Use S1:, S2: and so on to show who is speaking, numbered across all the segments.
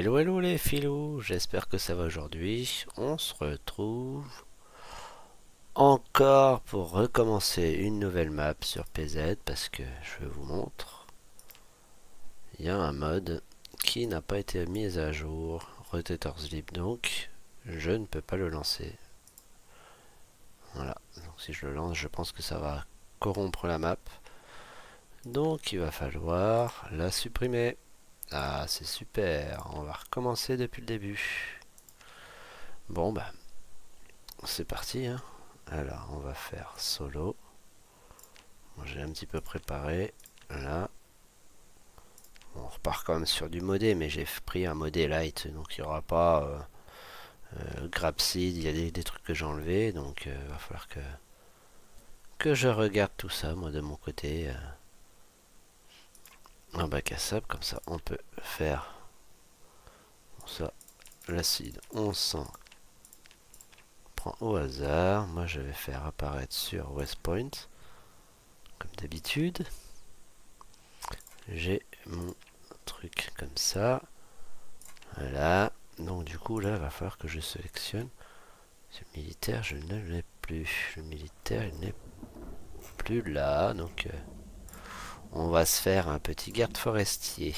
S1: Hello hello les filous, j'espère que ça va aujourd'hui. On se retrouve encore pour recommencer une nouvelle map sur PZ parce que je vous montre. Il y a un mode qui n'a pas été mis à jour, Rotator Sleep, donc je ne peux pas le lancer. Voilà, donc si je le lance, je pense que ça va corrompre la map. Donc il va falloir la supprimer. Ah, c'est super, on va recommencer depuis le début. Bon bah, c'est parti hein. Alors on va faire solo. Bon, j'ai un petit peu préparé. Là. Bon, on repart quand même sur du modé, mais j'ai pris un modé light, donc il n'y aura pas grab seed, il y a des trucs que j'ai enlevés, donc il va falloir que je regarde tout ça, moi de mon côté. Un bac à sable, comme ça on peut faire ça. L'acide, on s'en prend au hasard. Moi je vais faire apparaître sur West Point, comme d'habitude. J'ai mon truc comme ça. Voilà. Donc du coup là il va falloir que je sélectionne. Le militaire je ne l'ai plus. Le militaire il n'est plus là. Donc on va se faire un petit garde forestier.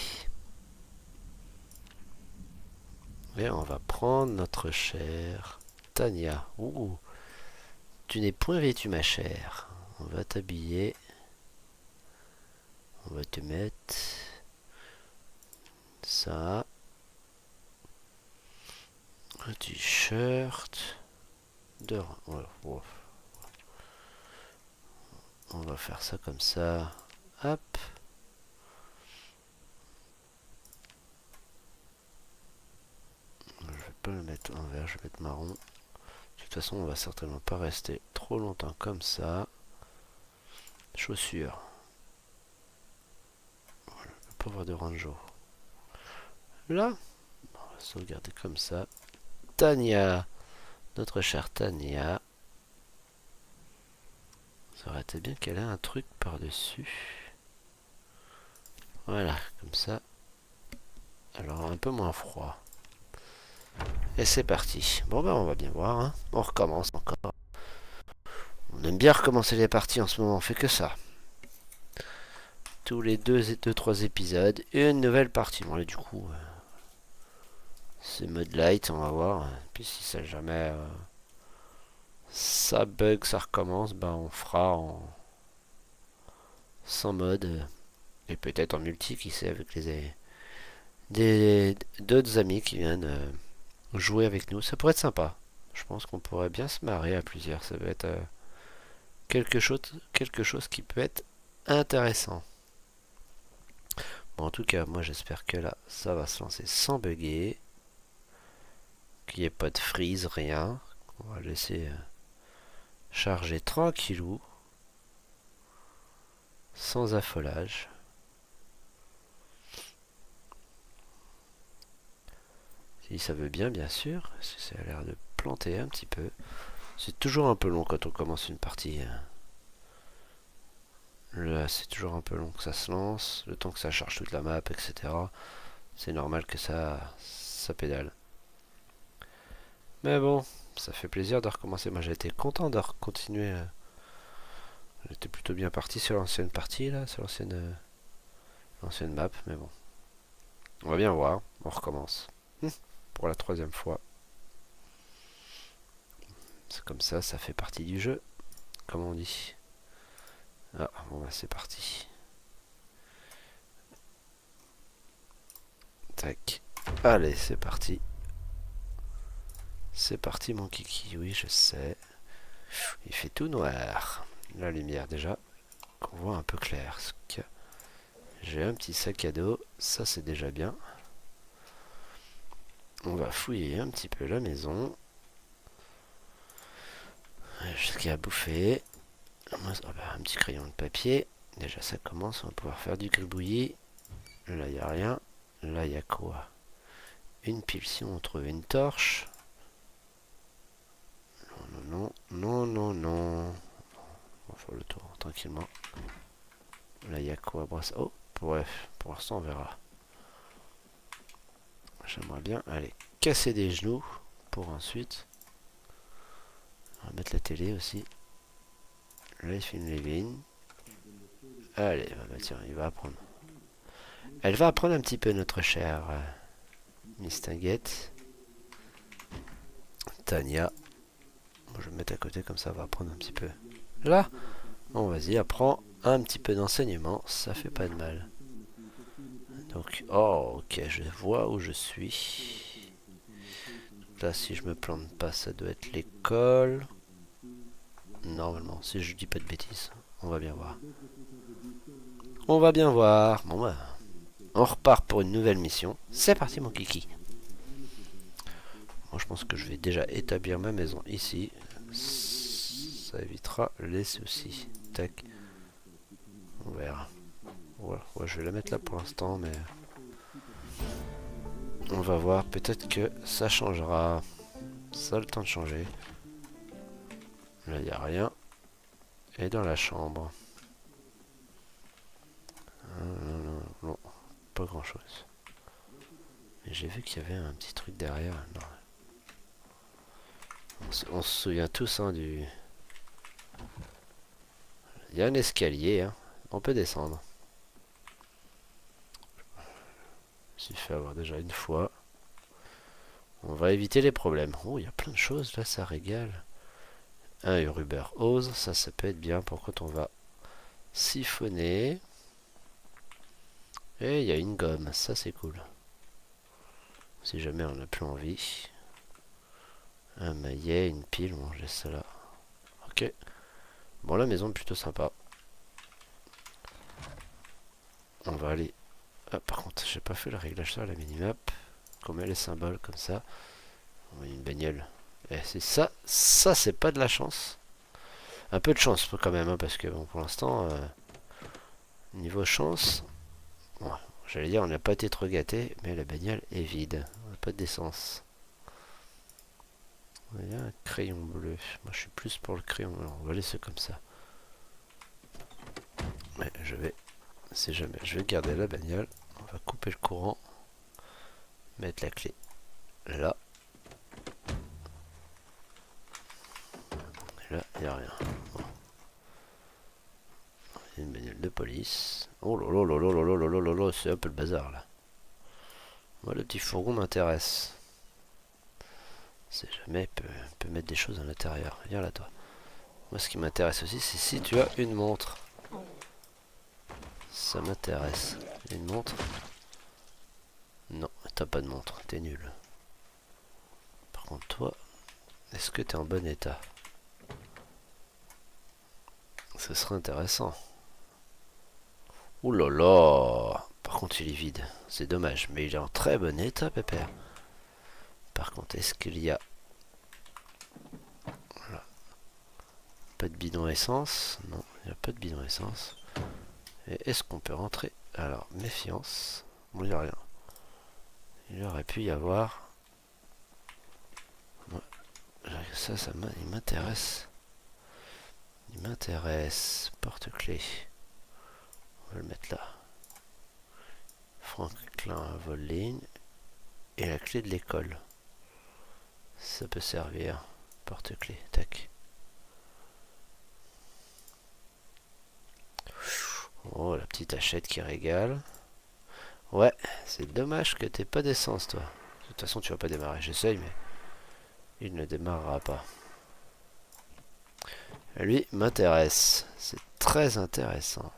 S1: Et on va prendre notre chère Tania. Ouh, tu n'es point vêtue ma chère. On va t'habiller. On va te mettre ça. Un t-shirt. De... Voilà. On va faire ça comme ça. Hop. Je vais pas le mettre en vert, je vais mettre marron. De toute façon, on va certainement pas rester trop longtemps comme ça. Chaussures. Voilà, le pauvre de Ranjo. Là, on va sauvegarder comme ça. Tania, notre chère Tania. Ça aurait été bien qu'elle ait un truc par-dessus. Voilà, comme ça. Alors un peu moins froid. Et c'est parti. Bon ben on va bien voir. Hein. On recommence encore. On aime bien recommencer les parties en ce moment. On fait que ça. Tous les 2-3 épisodes. Une nouvelle partie. Bon là du coup. C'est mode light. On va voir. Puis si ça jamais. Ça bug, ça recommence. Ben on fera en. Sans mode. Et peut-être en multi, qui sait, avec d'autres amis qui viennent jouer avec nous. Ça pourrait être sympa. Je pense qu'on pourrait bien se marrer à plusieurs. Ça va être quelque chose qui peut être intéressant. Bon, en tout cas, moi j'espère que là, ça va se lancer sans bugger. Qu'il n'y ait pas de freeze, rien. On va laisser charger tranquillou. Sans affolage. Si ça veut bien, bien sûr. Si ça a l'air de planter un petit peu. C'est toujours un peu long quand on commence une partie. Là, c'est toujours un peu long que ça se lance. Le temps que ça charge toute la map, etc. C'est normal que ça pédale. Mais bon, ça fait plaisir de recommencer. Moi, j'ai été content de continuer. J'étais plutôt bien parti sur l'ancienne partie, là, sur l'ancienne map. Mais bon, on va bien voir. On recommence. Pour la troisième fois. C'est comme ça fait partie du jeu. Comme on dit. Ah, bon bah c'est parti. Tac. Allez, c'est parti. C'est parti mon kiki, oui je sais. Il fait tout noir. La lumière déjà, qu'on voit un peu clair. J'ai un petit sac à dos, ça c'est déjà bien. On va fouiller un petit peu la maison. Jusqu'à à bouffer. Un petit crayon de papier. Déjà ça commence, on va pouvoir faire du gribouillis. Là il n'y a rien. Là il y a quoi? Une pile si on trouve une torche. Non, non, non, non. On va faire le tour tranquillement. Là il y a quoi? Oh, bref, pour l'instant on verra. J'aimerais bien aller casser des genoux pour ensuite. On va mettre la télé aussi. Life in Living. Allez, bah tiens, il va apprendre. Elle va apprendre un petit peu notre chère Miss Tinguette. Tania. Bon, je vais me mettre à côté comme ça, on va apprendre un petit peu. Là. Bon, vas-y, apprends un petit peu d'enseignement, ça fait pas de mal. Donc, oh, ok, je vois où je suis. Là, si je me plante pas, ça doit être l'école. Normalement, si je dis pas de bêtises, on va bien voir. On va bien voir. Bon, bah, on repart pour une nouvelle mission. C'est parti, mon kiki. Moi, je pense que je vais déjà établir ma maison ici. Ça évitera les soucis. Tac. On verra. Ouais, je vais la mettre là pour l'instant, mais on va voir. Peut-être que ça changera. Ça a le temps de changer. Là, il n'y a rien. Et dans la chambre. Non, pas grand-chose. Mais j'ai vu qu'il y avait un petit truc derrière. Non. On se souvient tous hein, du... Il y a un escalier. Hein. On peut descendre. Je me suis fait avoir déjà une fois. On va éviter les problèmes. Oh, il y a plein de choses là, ça régale. Un Uruber Ose, ça peut être bien pour quand on va siphonner. Et il y a une gomme, ça c'est cool. Si jamais on n'a plus envie. Un maillet, une pile, on laisse ça là. Ok. Bon, la maison est plutôt sympa. On va aller... Ah, par contre, j'ai pas fait le réglage sur la minimap. Qu'on met les symboles comme ça. On met une bagnole. Et c'est ça, c'est pas de la chance. Un peu de chance quand même, hein, parce que bon, pour l'instant, niveau chance, bon, j'allais dire on n'a pas été trop gâté, mais la bagnole est vide. On n'a pas d'essence. Il y a un crayon bleu. Moi je suis plus pour le crayon bleu. On va laisser comme ça. Mais je vais, si jamais, je vais garder la bagnole. On va couper le courant. Mettre la clé là. Et là, il n'y a rien. Bon. Il y a une bagnole de police. Oh là là là là là là là là là, c'est un peu le bazar là. Moi le petit fourgon m'intéresse. Si jamais peut mettre des choses à l'intérieur. Viens là toi. Moi ce qui m'intéresse aussi c'est si tu as une montre. Ça m'intéresse. Une montre? Non, t'as pas de montre, t'es nul. Par contre toi, est-ce que t'es en bon état? Ce serait intéressant. Ouh là là. Par contre il est vide, c'est dommage. Mais il est en très bon état pépère. Par contre est-ce qu'il y a... Voilà. Pas de bidon essence? Non, il n'y a pas de bidon essence. Et est-ce qu'on peut rentrer? Alors, méfiance. Bon, il n'y a rien. Il aurait pu y avoir... Ça il m'intéresse. Il m'intéresse. Porte-clés. On va le mettre là. Franklin Voline. Et la clé de l'école. Ça peut servir. Porte-clés. Tac. Oh, la petite hachette qui régale. Ouais, c'est dommage que t'aies pas d'essence, toi. De toute façon, tu vas pas démarrer. J'essaye, mais il ne démarrera pas. Lui m'intéresse. C'est très intéressant.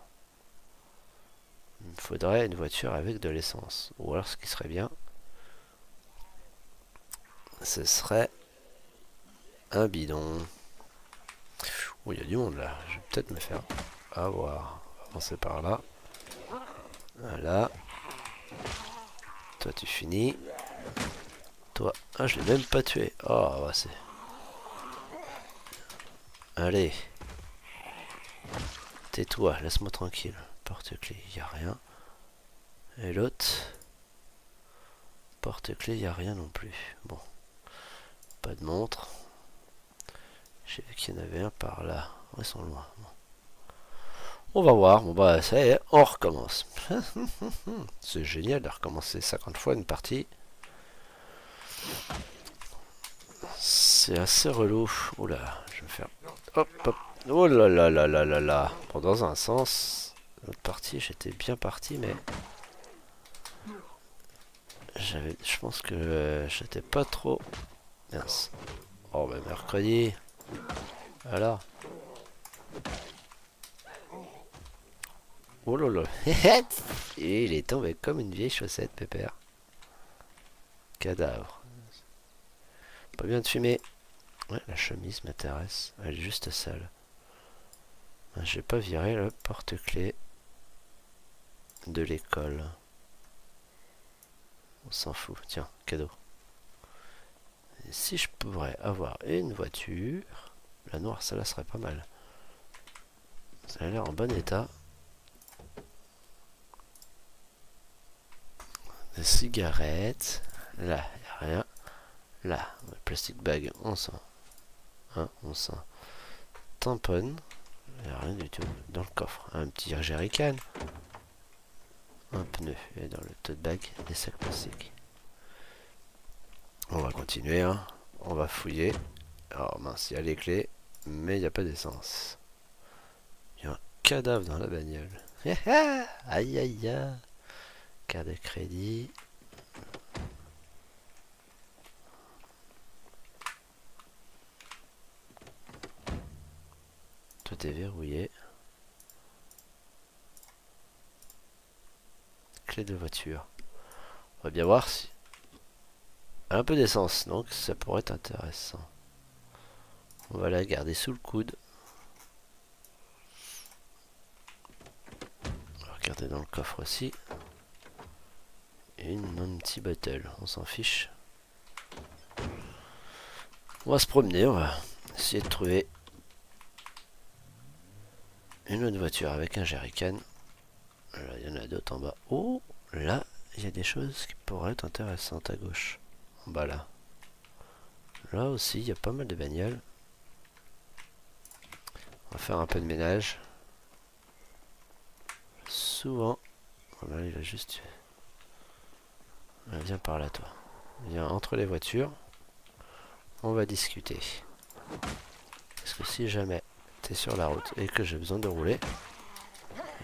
S1: Il me faudrait une voiture avec de l'essence. Ou alors, ce qui serait bien, ce serait un bidon. Oh, il y a du monde là. Je vais peut-être me faire avoir. On va avancer par là. Voilà. Toi, tu finis. Toi. Ah, je l'ai même pas tué. Oh, bah, c'est... Allez. Tais-toi, laisse-moi tranquille. Porte-clés, il n'y a rien. Et l'autre? Porte-clés, il n'y a rien non plus. Bon. Pas de montre. J'ai vu qu'il y en avait un par là. Ils sont loin. Bon. On va voir. Bon bah ça y est, on recommence. C'est génial de recommencer 50 fois une partie. C'est assez relou. Oula, je vais faire... Hop, hop. Oh là là là là là là. Bon, dans un sens, l'autre partie, j'étais bien parti, mais... Je pense que j'étais pas trop... Mince. Oh, bah mercredi. Alors. Oh là là. Et il est tombé comme une vieille chaussette, pépère. Cadavre. Pas bien de fumer. Ouais, la chemise m'intéresse. Elle est juste sale. J'ai pas viré le porte-clés de l'école. On s'en fout. Tiens, cadeau. Et si je pourrais avoir une voiture... La noire, celle-là serait pas mal. Ça a l'air en bon état. Des cigarettes. Là, il n'y a rien. Là, plastic bag, on s'en... Hein, on s'en tamponne. Il n'y a rien du tout dans le coffre. Un petit jerrycan. Un pneu. Et dans le tote bag, des sacs plastiques. On va continuer, hein. On va fouiller. Alors mince, il y a les clés, mais il n'y a pas d'essence. Il y a un cadavre dans la bagnole. Aïe aïe aïe. Carte de crédit. Tout est verrouillé. Clé de voiture. On va bien voir si... Un peu d'essence, donc ça pourrait être intéressant. On va la garder sous le coude. On va regarder dans le coffre aussi. Une empty bottle, on s'en fiche. On va se promener, on va essayer de trouver une autre voiture avec un jerrycan. Là, il y en a d'autres en bas. Oh, là, il y a des choses qui pourraient être intéressantes à gauche. En bas là. Là aussi, il y a pas mal de bagnoles. On va faire un peu de ménage. Souvent... Voilà, il a juste... Viens par là, toi. Viens entre les voitures. On va discuter. Parce que si jamais t'es sur la route et que j'ai besoin de rouler,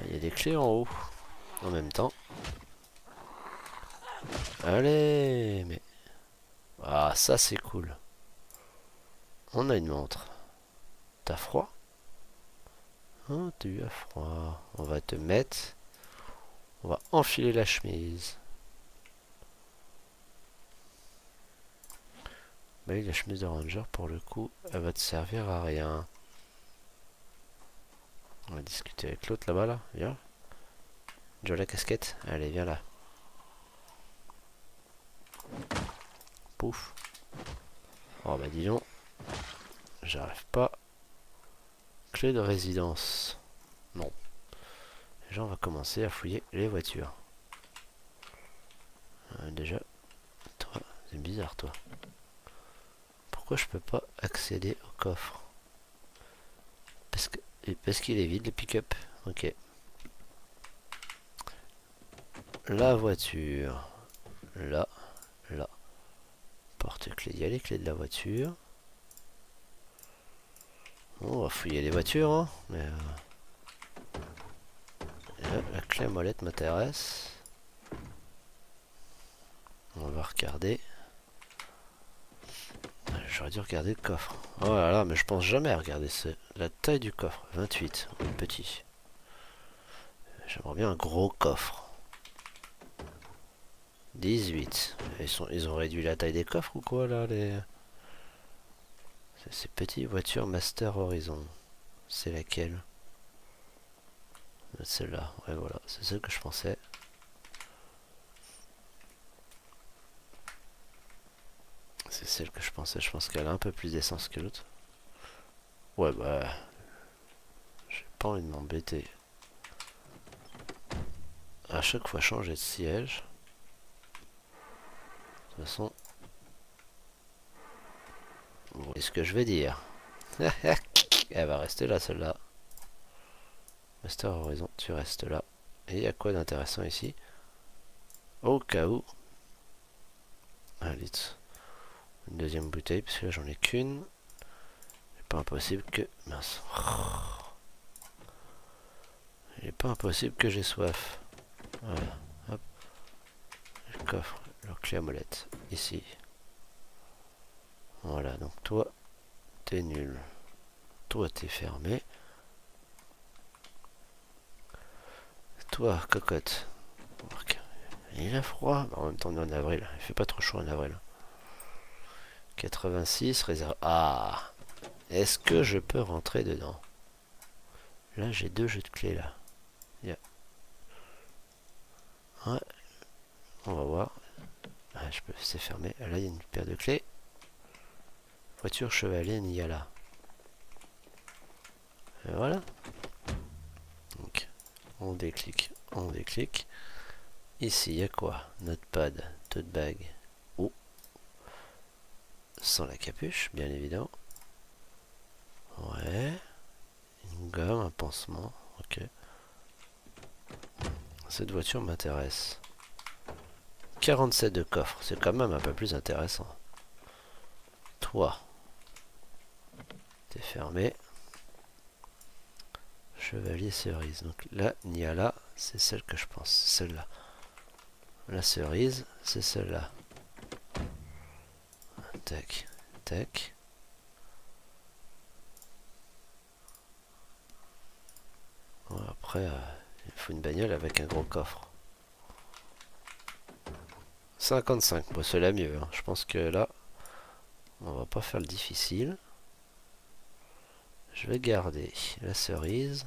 S1: il y a des clés en haut. En même temps. Allez, mais... Ah, ça c'est cool. On a une montre. T'as froid? Oh, tu as froid. On va te mettre... On va enfiler la chemise. Bah oui, la chemise de ranger, pour le coup, elle va te servir à rien. On va discuter avec l'autre là-bas, là. Viens. Joe la casquette. Allez, viens là. Pouf. Oh bah dis donc. J'arrive pas. Clé de résidence. Non. Déjà, on va commencer à fouiller les voitures. Déjà, toi, c'est bizarre, toi. Pourquoi je peux pas accéder au coffre? Parce qu'il est vide, le pick-up. Ok. La voiture. Là. Là. Porte-clés. Il y a les clés de la voiture. Bon, on va fouiller les voitures, hein. Mais là, la clé à molette m'intéresse. On va regarder. J'aurais dû regarder le coffre. Oh là là, mais je pense jamais à regarder la taille du coffre. 28, petit. J'aimerais bien un gros coffre. 18. Ils ont réduit la taille des coffres ou quoi là les... Ces petites voitures Master Horizon. C'est laquelle? Celle-là. Ouais voilà, c'est celle que je pensais. C'est celle que je pensais. Je pense qu'elle a un peu plus d'essence que l'autre. Ouais bah... J'ai pas envie de m'embêter. À chaque fois changer de siège. De toute façon... Vous voyez ce que je vais dire. Elle va rester là celle-là. Master Horizon, tu restes là. Et il y a quoi d'intéressant ici? Au cas où. Allez. Une deuxième bouteille, parce que là j'en ai qu'une. C'est pas impossible que... Mince. Il est pas impossible que j'ai soif. Voilà. Hop. Le coffre. Leur clé à molette. Ici. Voilà. Donc toi, t'es nul. Toi, t'es fermé. Toi, cocotte. Il a froid. En même temps, on est en avril. Il fait pas trop chaud en avril. 86, réserve. Ah! Est-ce que je peux rentrer dedans? Là, j'ai 2 jeux de clés, là. Yeah. Ouais. On va voir. Ah, je peux... C'est fermé. Là, il y a une paire de clés. Voiture, chevalier, Niala. Et voilà. Donc, on déclic. On déclic. Ici, il y a quoi? Notepad, tote bag. Oh. Sans la capuche, bien évidemment. Ouais. Une gomme, un pansement. Ok. Cette voiture m'intéresse. 47 de coffre, c'est quand même un peu plus intéressant. Toi. T'es fermé. Chevalier cerise. Donc là, Niala, c'est celle que je pense. Celle-là. La cerise, c'est celle-là. Tac. Tac. Bon, après, il faut une bagnole avec un gros coffre. 55, bon, c'est la mieux. Hein. Je pense que là, on va pas faire le difficile. Je vais garder la cerise.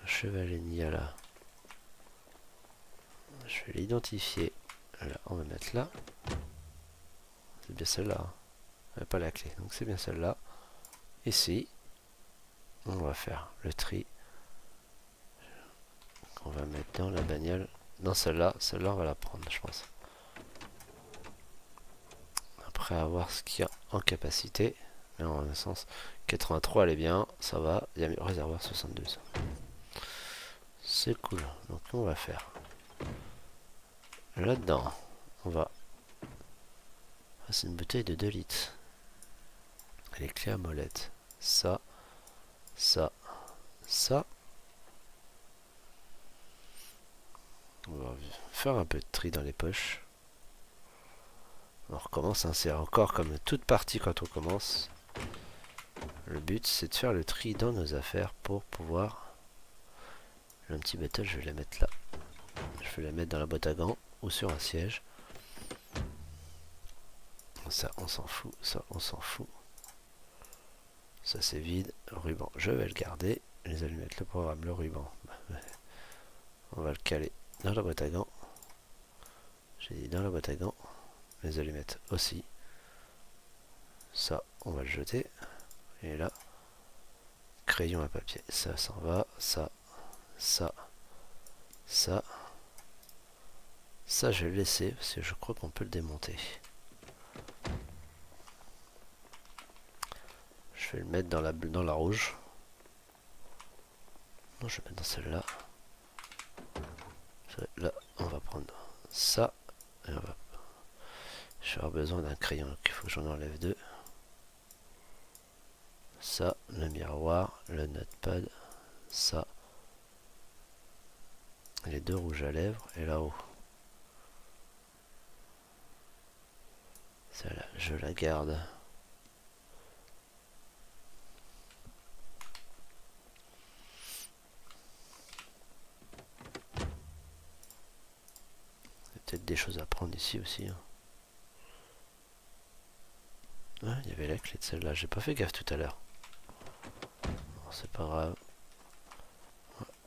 S1: Chevalier Niala. Je vais l'identifier. Là, on va mettre là. C'est bien celle-là. Hein. Pas la clé. Donc c'est bien celle-là. Ici, on va faire le tri. On va mettre dans la bagnole. Dans celle-là. Celle-là, on va la prendre, je pense. Après avoir ce qu'il y a en capacité. Mais en un sens, 83 elle est bien. Ça va. Il y a réservoir 72. C'est cool. Donc on va faire. Là-dedans, on va... Ah, c'est une bouteille de 2 litres. Elle est clé à molette. Ça. Ça. Ça. On va faire un peu de tri dans les poches. On recommence, hein, c'est encore comme toute partie quand on commence. Le but c'est de faire le tri dans nos affaires pour pouvoir... Un petit battle, je vais la mettre là. Je vais la mettre dans la boîte à gants ou sur un siège. Ça on s'en fout, ça on s'en fout. Ça c'est vide. Le ruban, je vais le garder. Les allumettes, le programme, le ruban. On va le caler dans la boîte à gants. J'ai dit dans la boîte à gants. Les allumettes aussi. Ça, on va le jeter. Et là, crayon à papier. Ça s'en va. Ça, ça, ça. Ça, je vais le laisser parce que je crois qu'on peut le démonter. Je vais le mettre dans la rouge. Non, je vais mettre dans celle-là. Là, on va prendre ça. Et on va... Je vais avoir besoin d'un crayon, donc il faut que j'en enlève 2. Ça, le miroir, le notepad, ça. Les 2 rouges à lèvres et là-haut. Celle-là, je la garde. Il y a peut-être des choses à prendre ici aussi. Hein. Ah, il y avait la clé de celle-là. J'ai pas fait gaffe tout à l'heure. Bon, c'est pas grave.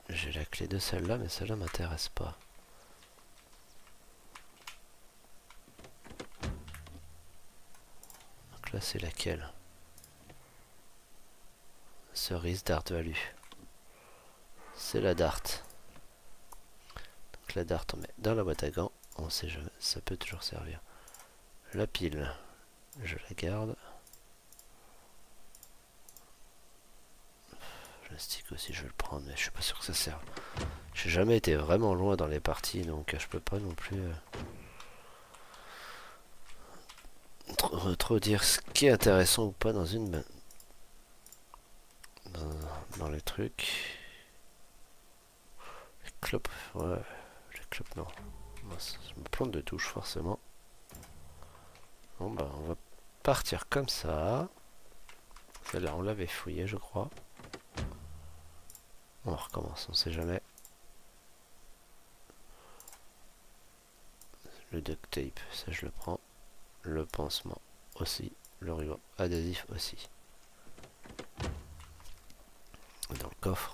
S1: J'ai la clé de celle-là, mais celle-là m'intéresse pas. Donc là, c'est laquelle? Cerise Dart Value. C'est la Dart. Donc la Dart, on met dans la boîte à gants. On sait jamais, ça peut toujours servir. La pile, je la garde. Le stick aussi, je vais le prendre, mais je suis pas sûr que ça serve. Je J'ai jamais été vraiment loin dans les parties, donc je peux pas non plus trop dire ce qui est intéressant ou pas dans une dans les trucs. Les clopes, ouais, les clopes non. Je me plante de touche forcément. Bon bah on va partir comme ça. Celle-là on l'avait fouillé je crois. On recommence, on sait jamais. Le duct tape, ça je le prends. Le pansement aussi. Le ruban adhésif aussi. Dans le coffre.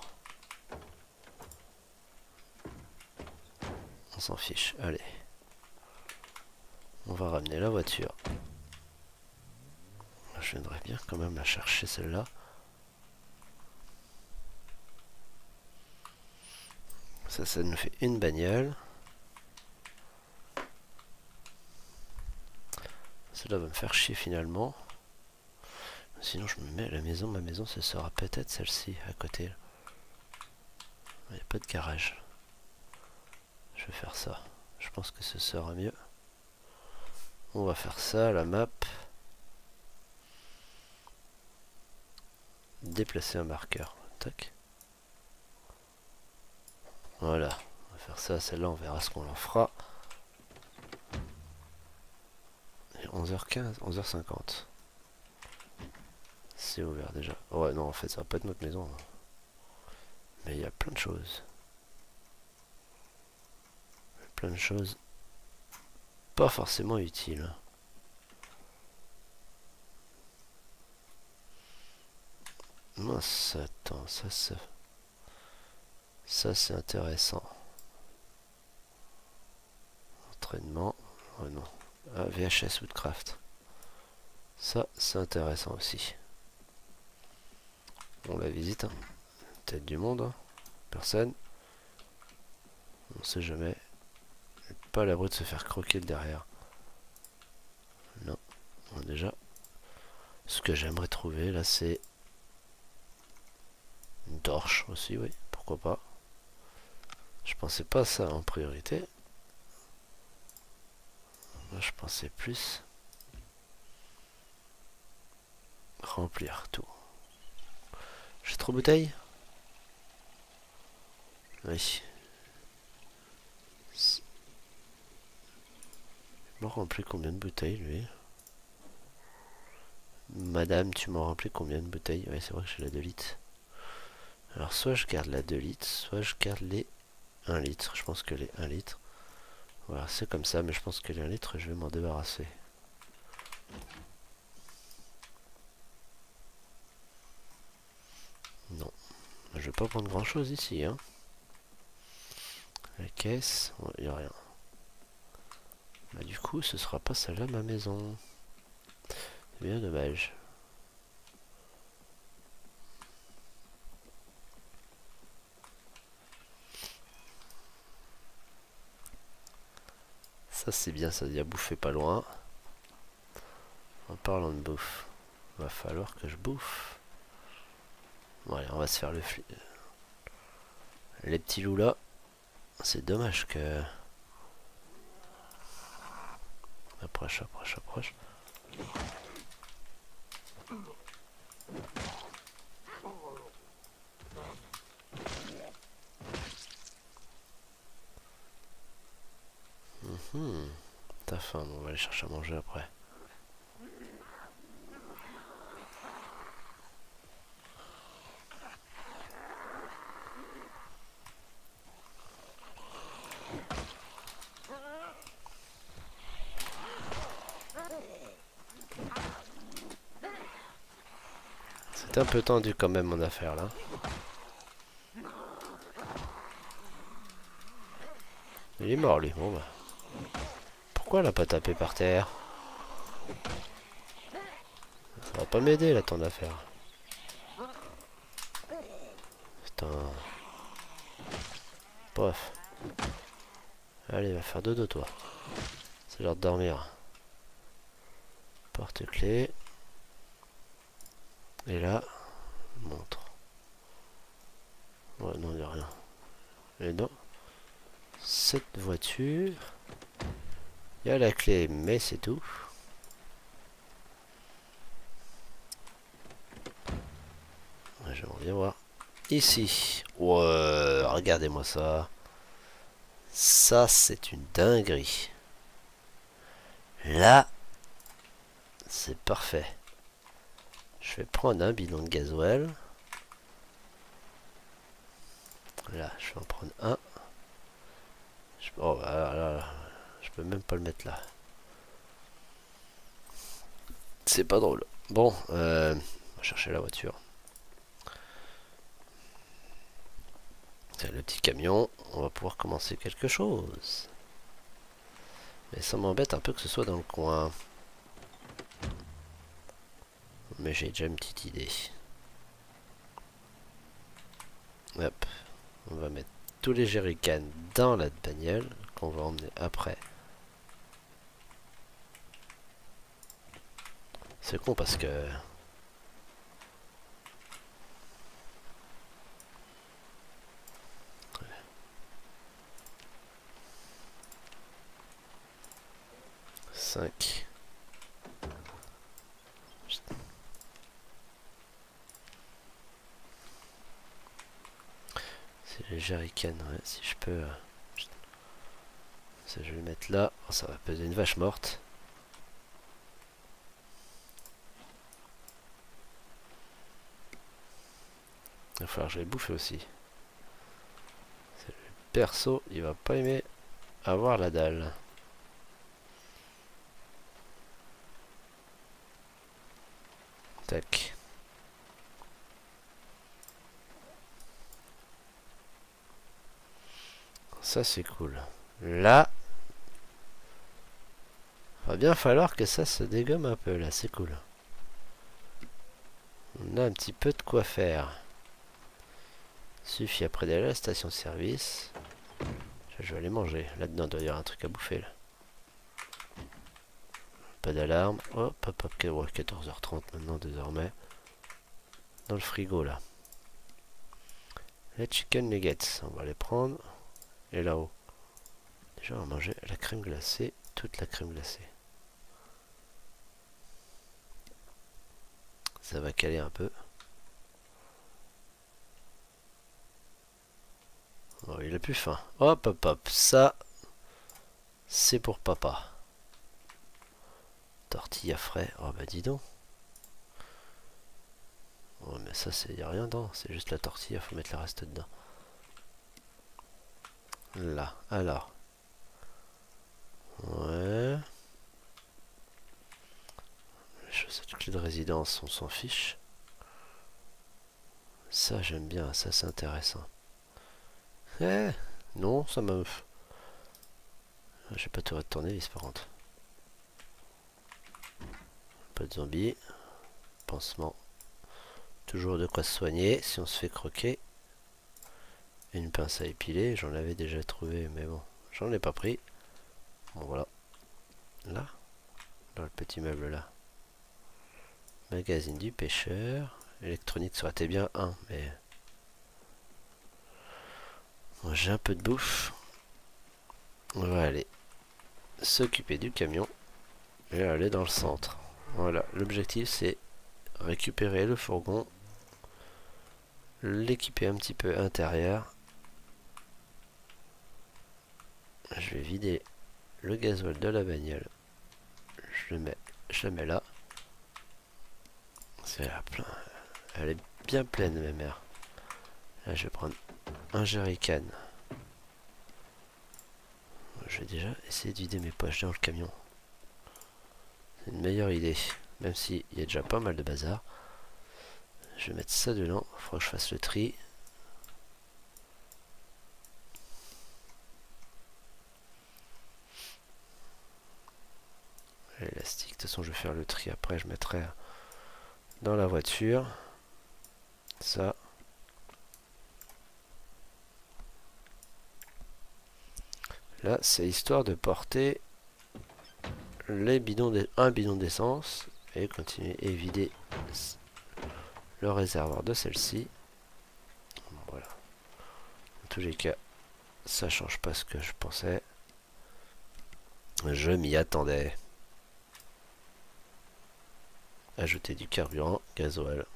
S1: On s'en fiche, allez. On va ramener la voiture. Je viendrais bien quand même la chercher celle-là. Ça nous fait une bagnole. Cela va me faire chier finalement. Sinon je me mets à la maison. Ma maison ce sera peut-être celle-ci à côté. Il n'y a pas de garage. Je vais faire ça. Je pense que ce sera mieux. On va faire ça, la map. Déplacer un marqueur. Tac. Voilà. On va faire ça. Celle-là, on verra ce qu'on en fera. 11h15, 11h50. C'est ouvert déjà. Ouais, non, en fait, ça va pas être notre maison. Mais il y a plein de choses. Plein de choses pas forcément utiles. Mince, attends, ça c'est intéressant. Entraînement. Oh non. Ah, VHS Woodcraft. Ça, c'est intéressant aussi. On la visite. Hein. Tête du monde. Hein. Personne. On sait jamais. Pas à l'abri de se faire croquer le derrière. Non. Bon, déjà, ce que j'aimerais trouver là, c'est une torche aussi, oui. Pourquoi pas. Je pensais pas à ça en priorité. Moi, je pensais plus remplir tout. J'ai trop de bouteilles? Oui. Il m'a rempli combien de bouteilles, lui? Madame, tu m'as rempli combien de bouteilles? Oui, c'est vrai que j'ai la 2 litres. Alors, soit je garde la 2 litres, soit je garde les 1 litre. Je pense que les 1 litre. Voilà, c'est comme ça, mais je pense que les 1 litre, je vais m'en débarrasser. Non. Je vais pas prendre grand chose ici, hein. La caisse, il n'y a rien. Bah, du coup, ce sera pas celle-là ma maison. C'est bien dommage. Ça c'est bien, ça dit à bouffer pas loin. En parlant de bouffe, va falloir que je bouffe. Bon allez, on va se faire les petits loups là. C'est dommage que... Approche, approche, approche. T'as faim, on va aller chercher à manger après. C'était un peu tendu quand même mon affaire là. Il est mort lui, bon bah. Pourquoi elle a pas tapé par terre? Ça va pas m'aider là ton affaire. Putain. Bref. Allez, va faire dodo toi. C'est l'heure de dormir. Porte-clés. Et là, montre. Ouais, non, il n'y a rien. Et non. cette voiture. Il y a la clé, mais c'est tout. J'aimerais bien voir. Ici. Ouais, regardez-moi ça. Ça, c'est une dinguerie. Là, c'est parfait. Je vais prendre un bidon de gasoil. Là, je vais en prendre un. Oh, là, je peux même pas le mettre là. C'est pas drôle. Bon, on va chercher la voiture. C'est le petit camion. On va pouvoir commencer quelque chose. Mais ça m'embête un peu que ce soit dans le coin. Mais j'ai déjà une petite idée. Hop. On va mettre tous les jerrycans dans la bagnole qu'on va emmener après. C'est con parce que... Cinq. C'est les jerrycans, ouais, si je peux... Ça, je vais le mettre là. Oh, ça va peser une vache morte. Il va falloir que je les bouffe aussi. Le perso, il va pas aimer avoir la dalle. Tac. Ça c'est cool. Là, va bien falloir que ça se dégomme un peu là, c'est cool. On a un petit peu de quoi faire. Suffit après d'aller à la station de service. Je vais aller manger. Là-dedans, il doit y avoir un truc à bouffer là. Pas d'alarme. Hop, hop, hop, ouais, 14h30 maintenant désormais. Dans le frigo là. Les chicken nuggets, on va les prendre. Et là-haut. Déjà, on va manger la crème glacée. Toute la crème glacée. Ça va caler un peu. Oh, il a plus faim. Hop, hop, hop. Ça, c'est pour papa. Tortilla frais. Oh, bah dis donc. Oh, mais ça, c'est y a rien dedans. C'est juste la tortilla. Faut mettre le reste dedans. Là. Alors. Ouais. Les chaussettes clés de résidence, on s'en fiche. Ça, j'aime bien. Ça, c'est intéressant. Eh, non, ça m'a... J'ai pas tout retourné, par contre. Pas de zombies. Pansement. Toujours de quoi se soigner si on se fait croquer. Une pince à épiler, j'en avais déjà trouvé, mais bon, j'en ai pas pris. Bon, voilà. Là, dans le petit meuble là. Magazine du pêcheur. Électronique, ça aurait été bien un, mais... Bon, j'ai un peu de bouffe. On va aller s'occuper du camion et aller dans le centre. Voilà, l'objectif c'est récupérer le fourgon, l'équiper un petit peu intérieur. Je vais vider le gasoil de la bagnole. Je la mets là. C'est là plein. Elle est bien pleine, ma mère. Là, je vais prendre un jerrycan. Je vais déjà essayer de vider mes poches dans le camion. C'est une meilleure idée. Même s'il y a déjà pas mal de bazar. Je vais mettre ça dedans. Il faudra que je fasse le tri. L'élastique. De toute façon, je vais faire le tri après. Je mettrai dans la voiture. Ça. Là, c'est histoire de porter un bidon d'essence et continuer et vider le réservoir de celle-ci. Voilà. En tous les cas, Ça change pas ce que je pensais. Je m'y attendais. Ajouter du carburant, gasoil.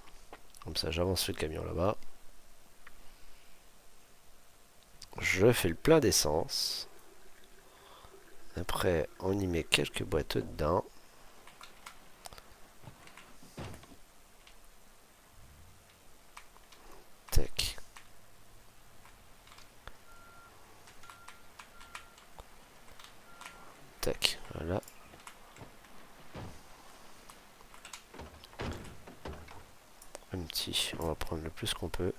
S1: Comme ça, j'avance le camion là-bas. Je fais le plein d'essence. Après, on y met quelques boîteux dedans. Tac. Tac, voilà. Un petit, on va prendre le plus qu'on peut.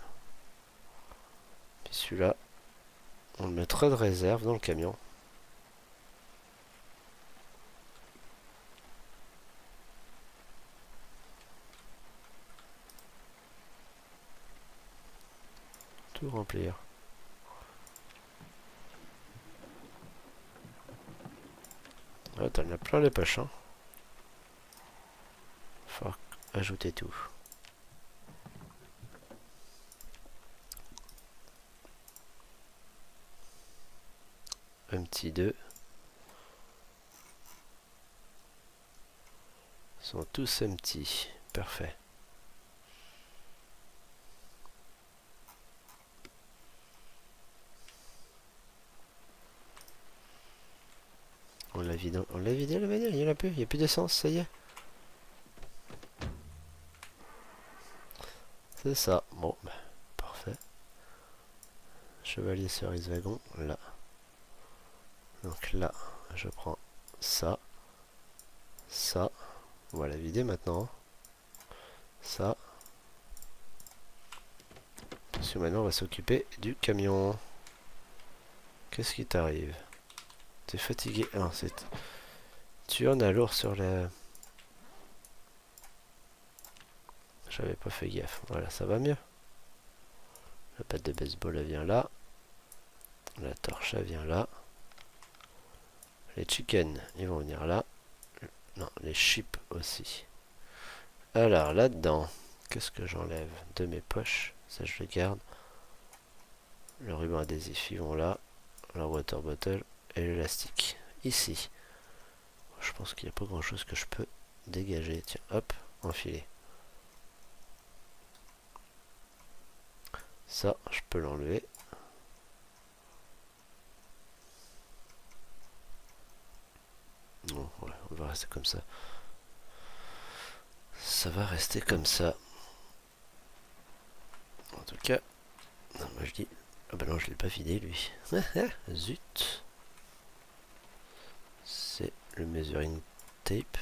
S1: Puis celui-là, on le mettra de réserve dans le camion. Tout remplir. Ah, t'en as plein les poches, hein. Faut ajouter tout. Un petit 2. Ils sont tous empty. Parfait. On l'a vidé la vanille, il y en a plus, il n'y a plus d'essence, ça y est. C'est ça. Bon, bah, parfait. Chevalier cerise wagon, là. Donc là, je prends ça. Ça. On va la vider maintenant. Ça. Parce que maintenant, on va s'occuper du camion. Qu'est-ce qui t'arrive? T'es fatigué? Ah, c'est... Tu en as lourd sur la... J'avais pas fait gaffe. Voilà, ça va mieux. La patte de baseball, elle vient là. La torche, elle vient là. Les chickens, ils vont venir là. Non, les chips aussi. Alors, là-dedans, qu'est-ce que j'enlève de mes poches? Ça, je le garde. Le ruban adhésif, ils vont là. La water bottle et l'élastique. Ici. Je pense qu'il n'y a pas grand-chose que je peux dégager. Tiens, hop, enfiler. Ça, je peux l'enlever. Non, ouais, on va rester comme ça. Ça va rester comme ça. En tout cas, non, moi je dis... Ah bah non, je l'ai pas vidé lui. Zut. C'est le measuring tape.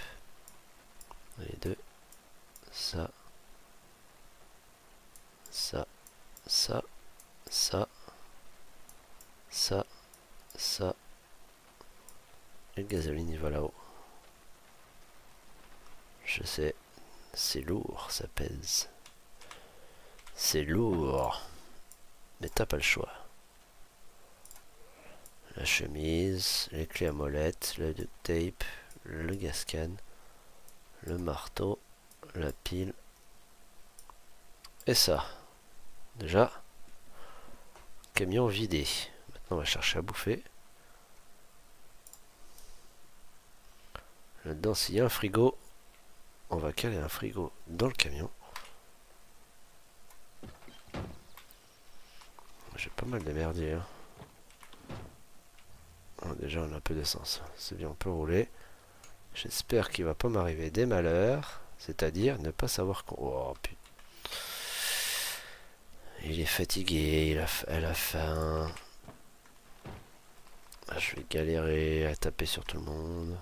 S1: Les deux. Ça. Ça. Ça. Ça. Ça. Ça. Et le gasoline il va là-haut. Je sais. C'est lourd, ça pèse. C'est lourd. Mais t'as pas le choix. La chemise, les clés à molette, le duct tape, le gascan, le marteau, la pile. Et ça. Déjà. Camion vidé. Maintenant on va chercher à bouffer. Là-dedans s'il y a un frigo, on va caler un frigo dans le camion. J'ai pas mal de merdier. Hein. Bon, déjà on a un peu d'essence. C'est bien, on peut rouler. J'espère qu'il va pas m'arriver des malheurs. C'est-à-dire ne pas savoir qu'on... Oh putain. Il est fatigué, elle a faim. Je vais galérer à taper sur tout le monde.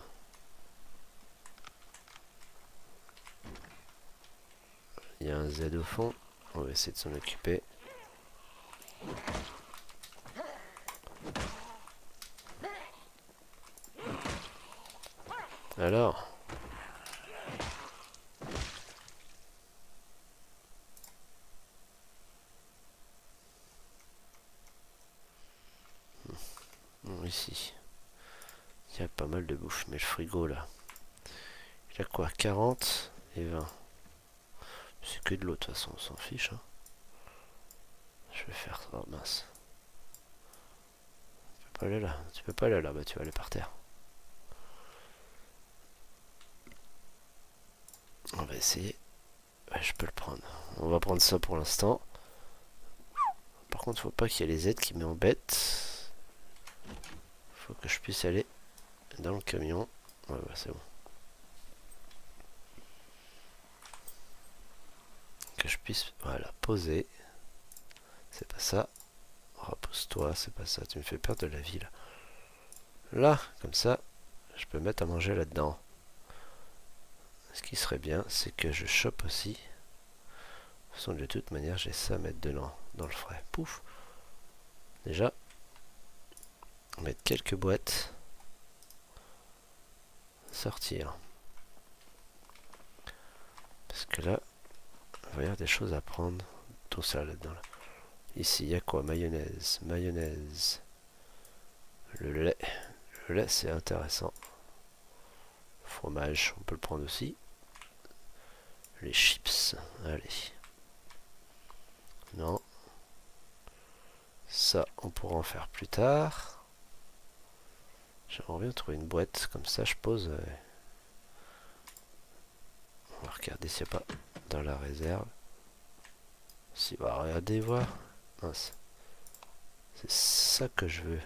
S1: Il y a un Z au fond. On va essayer de s'en occuper. Alors, bon, ici, il y a pas mal de bouffe, mais le frigo là, il a quoi? 40 et 20. C'est que de l'eau, de toute façon, on s'en fiche. Hein. Je vais faire ça, oh, mince. pas aller là. Tu peux pas aller là, bah tu vas aller par terre. On va essayer. Ouais, je peux le prendre. On va prendre ça pour l'instant. Par contre, faut pas qu'il y ait les aides qui m'embêtent. Faut que je puisse aller dans le camion. Ouais, bah, c'est bon. Que je puisse, voilà, poser. C'est pas ça. Repose-toi, c'est pas ça. Tu me fais perdre de la vie là. Là, comme ça, je peux mettre à manger là-dedans. Ce qui serait bien, c'est que je chope aussi. De toute façon, de toute manière, j'ai ça à mettre dedans, dans le frais. Pouf. Déjà, mettre quelques boîtes. Sortir. Parce que là, il va y avoir des choses à prendre. Tout ça là-dedans. Là. Ici, il y a quoi? Mayonnaise. Mayonnaise. Le lait. Le lait, c'est intéressant. Fromage, on peut le prendre aussi. Les chips. Allez. Non. Ça, on pourra en faire plus tard. J'aimerais bien trouver une boîte. Comme ça, je pose. On va regarder s'il n'y a pas dans la réserve. Si, on va regarder, voir. Mince. C'est ça que je veux.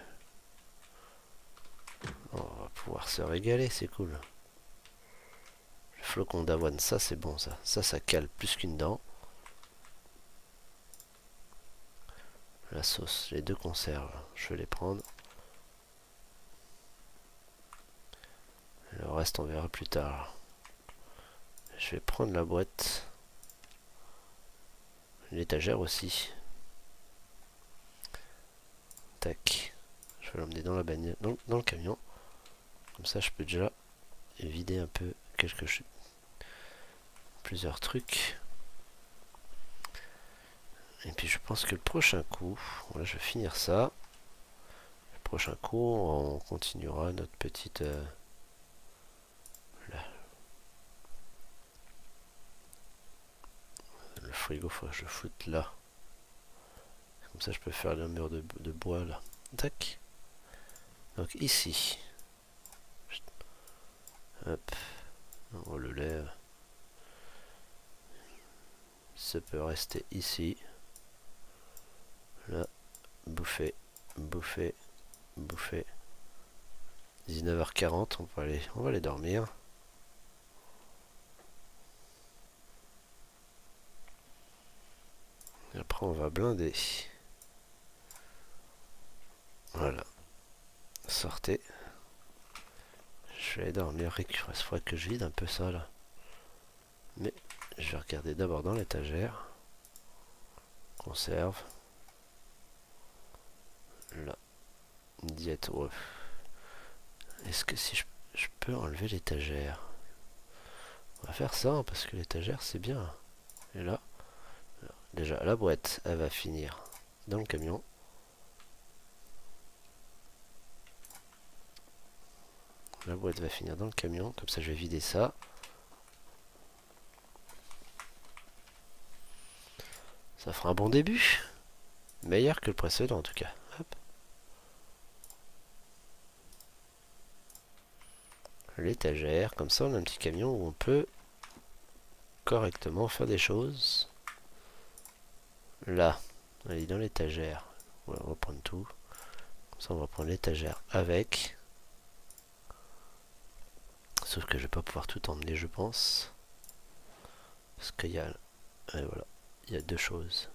S1: On va pouvoir se régaler, c'est cool. Le flocon d'avoine, ça c'est bon ça. Ça cale plus qu'une dent. La sauce, les deux conserves, je vais les prendre. Le reste on verra plus tard. Je vais prendre la boîte. L'étagère aussi. Tac. Je vais l'emmener dans la bagnole, dans le camion. Comme ça je peux déjà vider un peu plusieurs trucs. Et puis je pense que le prochain coup, voilà, je vais finir ça. Le prochain coup, on continuera notre petite... là. Le frigo, faut que je le foute là. Comme ça, je peux faire le mur de bois là. Tac. Donc ici. Hop. On le lève. Ça peut rester ici. Là. Bouffer. Bouffer. Bouffer. 19h40, on va aller dormir. Et après on va blinder. Voilà. Sortez. Je vais aller dormir. Il faudrait que je vide un peu ça là. Mais je vais regarder d'abord dans l'étagère. Conserve. Là. Diète. Ouais. Est-ce que si je peux enlever l'étagère? On va faire ça hein, parce que l'étagère c'est bien. Et là, alors, déjà la boîte elle va finir dans le camion. La boîte va finir dans le camion, comme ça je vais vider ça. Ça fera un bon début. Meilleur que le précédent en tout cas. Hop. L'étagère, comme ça on a un petit camion où on peut correctement faire des choses. Là, elle est dans l'étagère. On va reprendre tout. Comme ça on va prendre l'étagère avec. Sauf que je vais pas pouvoir tout emmener je pense. Parce qu'il y a... Et voilà, il y a deux choses.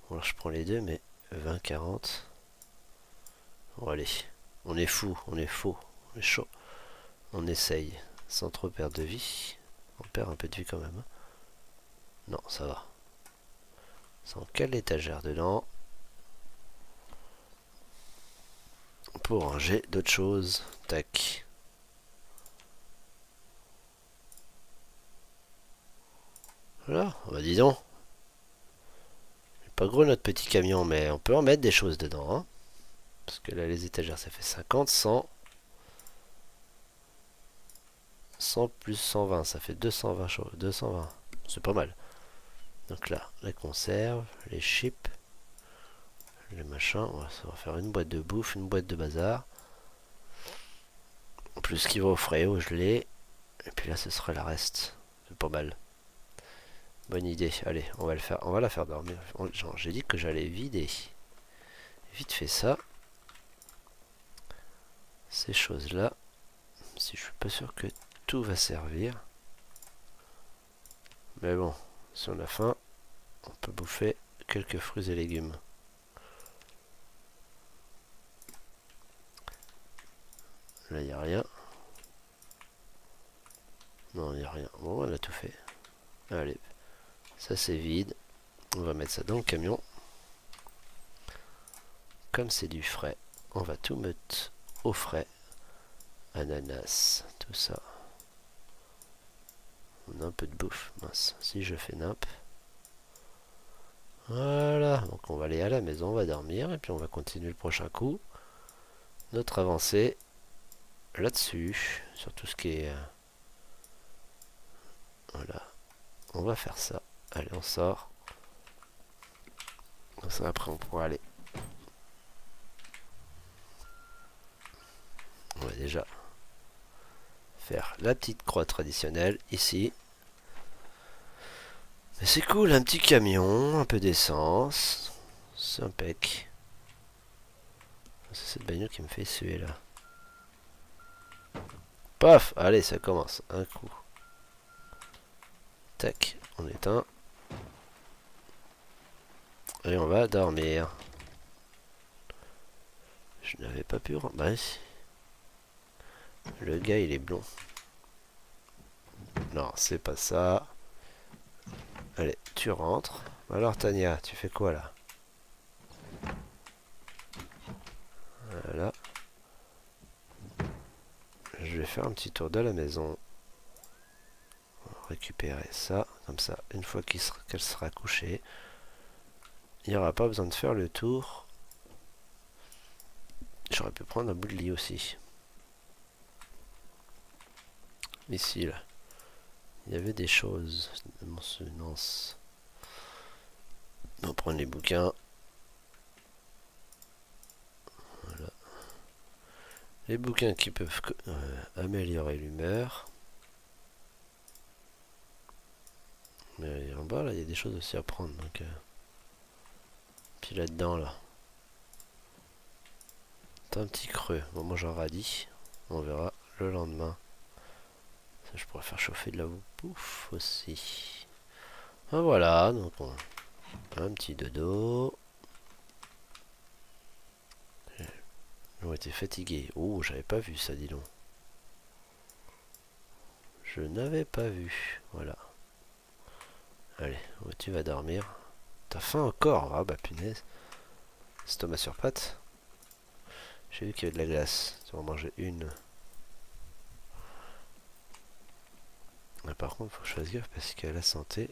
S1: Bon, alors je prends les deux mais 20, 40. Bon allez, on est fou, on est faux, on est chaud. On essaye, sans trop perdre de vie. On perd un peu de vie quand même. Non, ça va. Sans quelle étagère dedans. Pour ranger d'autres choses. Tac. Voilà, bah dis donc. Pas gros notre petit camion, mais on peut en mettre des choses dedans. Hein. Parce que là, les étagères, ça fait 50, 100. 100 plus 120, ça fait 220 choses. 220, c'est pas mal. Donc là, les conserves, les chips, les machins. Ça va faire une boîte de bouffe, une boîte de bazar. Plus ce qui va au frais, au gelé. Et puis là, ce sera le reste. C'est pas mal. Bonne idée. Allez, on va le faire. On va la faire dormir. J'ai dit que j'allais vider. Vite fait ça. Ces choses-là. Si je suis pas sûr que tout va servir. Mais bon, si on a faim, on peut bouffer quelques fruits et légumes. Là, il n'y a rien. Non, il n'y a rien. Bon, on a tout fait. Allez, ça c'est vide. On va mettre ça dans le camion. Comme c'est du frais, on va tout mettre au frais. Ananas, tout ça. On a un peu de bouffe. Mince, si je fais nimp. Voilà, donc on va aller à la maison, on va dormir. Et puis on va continuer le prochain coup. Notre avancée là-dessus. Sur tout ce qui est... voilà. On va faire ça. Allez, on sort. Comme ça, après, on pourra aller. On va déjà faire la petite croix traditionnelle ici. Mais c'est cool, un petit camion, un peu d'essence. C'est impec. C'est cette bagnole qui me fait suer là. Paf! Allez, ça commence. Un coup. Tac, on éteint. Et on va dormir. Je n'avais pas pu... Bah si. Le gars, il est blond. Non, c'est pas ça. Allez, tu rentres. Alors, Tania, tu fais quoi, là? Voilà. Je vais faire un petit tour de la maison. Récupérer ça. Comme ça, une fois qu'elle sera couchée, il n'y aura pas besoin de faire le tour. J'aurais pu prendre un bout de lit aussi. Ici, là. Il y avait des choses de mon souvenance. On va prendre les bouquins. Voilà. Les bouquins qui peuvent améliorer l'humeur. Mais en bas, là, il y a des choses aussi à prendre. Donc, puis là-dedans, là. C'est un petit creux. Bon, moi, j'en radis. On verra le lendemain. Ça, je pourrais faire chauffer de la bouffe aussi. Ah, voilà, donc un petit dodo. Ils été fatigués. Oh, j'avais pas vu ça, dis donc. Je n'avais pas vu. Voilà. Allez, tu vas dormir. T'as faim encore? Ah bah punaise. Estomac sur pattes. J'ai vu qu'il y avait de la glace. Tu vas en manger une. Mais par contre, faut que je fasse gaffe parce qu'à la santé,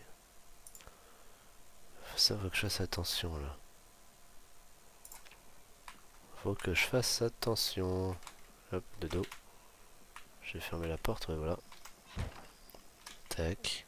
S1: ça faut que je fasse attention là. Faut que je fasse attention. Hop, de dos. J'ai fermé la porte, ouais, voilà. Tac.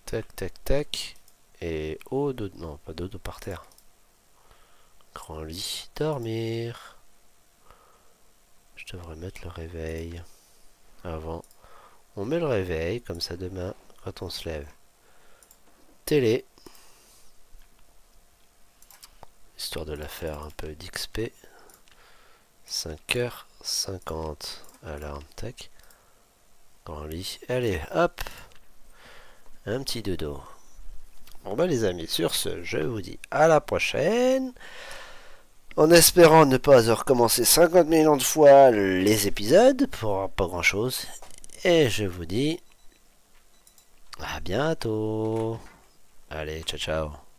S1: Tac, tac, tac. Et au dos, non, pas dodo par terre. Grand lit, dormir. Je devrais mettre le réveil avant. On met le réveil, comme ça demain, quand on se lève. Télé. Histoire de la faire un peu d'XP. 5h50. Alarme, tac. Grand lit. Allez, hop. Un petit dodo. Bon bah les amis, sur ce, je vous dis à la prochaine. En espérant ne pas recommencer 50 millions de fois les épisodes pour pas grand chose. Et je vous dis à bientôt. Allez, ciao ciao.